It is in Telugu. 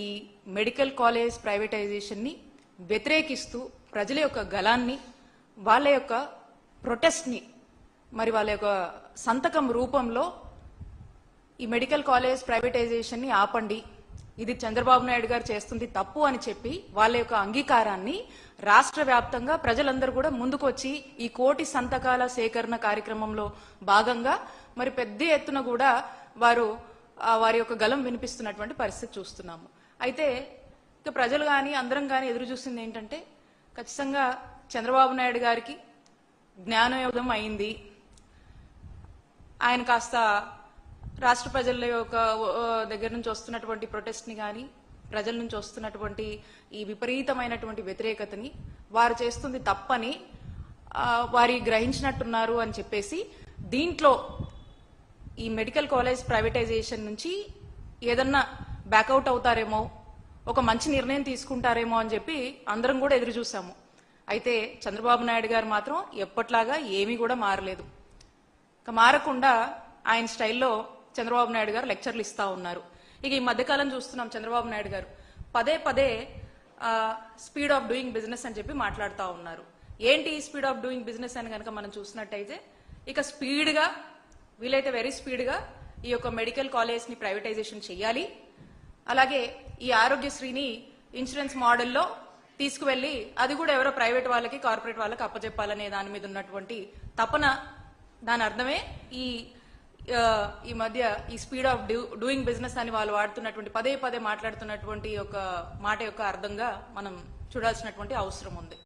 ఈ మెడికల్ కాలేజ్ ప్రైవేటైజేషన్ని వ్యతిరేకిస్తూ ప్రజల యొక్క గలాన్ని, వాళ్ళ యొక్క ప్రొటెస్ట్ని, మరి వాళ్ళ యొక్క సంతకం రూపంలో ఈ మెడికల్ కాలేజ్ ప్రైవేటైజేషన్ని ఆపండి, ఇది చంద్రబాబు నాయుడు గారు చేస్తుంది తప్పు అని చెప్పి వాళ్ళ యొక్క అంగీకారాన్ని రాష్ట్ర వ్యాప్తంగా ప్రజలందరూ కూడా ముందుకొచ్చి ఈ 1 కోటి సంతకాల సేకరణ కార్యక్రమంలో భాగంగా మరి పెద్ద ఎత్తున కూడా వారి యొక్క గలం వినిపిస్తున్నటువంటి పరిస్థితి చూస్తున్నాము. అయితే ఇక ప్రజలు కానీ అందరం కానీ ఎదురు చూస్తుంది ఏంటంటే ఖచ్చితంగా చంద్రబాబు నాయుడు గారికి జ్ఞానయోగం అయింది, ఆయన కాస్త రాష్ట్ర ప్రజల యొక్క దగ్గర నుంచి వస్తున్నటువంటి ప్రొటెస్ట్ని కానీ ప్రజల నుంచి వస్తున్నటువంటి ఈ విపరీతమైనటువంటి వ్యతిరేకతని వారు చేస్తుంది తప్పని వారి గ్రహించినట్టున్నారు అని చెప్పేసి దీంట్లో ఈ మెడికల్ కాలేజ్ ప్రైవేటైజేషన్ నుంచి ఏదన్నా బ్యాకౌట్ అవుతారేమో, ఒక మంచి నిర్ణయం తీసుకుంటారేమో అని చెప్పి అందరం కూడా ఎదురు చూసాము. అయితే చంద్రబాబు నాయుడు గారు మాత్రం ఎప్పట్లాగా ఏమీ కూడా మారలేదు. మారకుండా ఆయన స్టైల్లో చంద్రబాబు నాయుడు గారు లెక్చర్లు ఇస్తా ఉన్నారు. ఇక ఈ మధ్యకాలం చూస్తున్నాం చంద్రబాబు నాయుడు గారు పదే పదే స్పీడ్ ఆఫ్ డూయింగ్ బిజినెస్ అని చెప్పి మాట్లాడుతూ ఉన్నారు. ఏంటి ఈ స్పీడ్ ఆఫ్ డూయింగ్ బిజినెస్ అని కనుక మనం చూసినట్టయితే ఇక స్పీడ్గా, వీలైతే వెరీ స్పీడ్గా ఈ యొక్క మెడికల్ కాలేజ్ని ప్రైవేటైజేషన్ చేయాలి, అలాగే ఈ ఆరోగ్యశ్రీని ఇన్సూరెన్స్ మోడల్లో తీసుకువెళ్ళి అది కూడా ఎవరో ప్రైవేట్ వాళ్ళకి కార్పొరేట్ వాళ్ళకి అప్పచెప్పాలనే దాని మీద ఉన్నటువంటి తపన, దాని అర్థమే ఈ మధ్య ఈ స్పీడ్ ఆఫ్ డూయింగ్ బిజినెస్ అని వాళ్ళు వాడుతున్నటువంటి పదే పదే మాట్లాడుతున్నటువంటి ఒక మాట యొక్క అర్థంగా మనం చూడాల్సినటువంటి అవసరం ఉంది.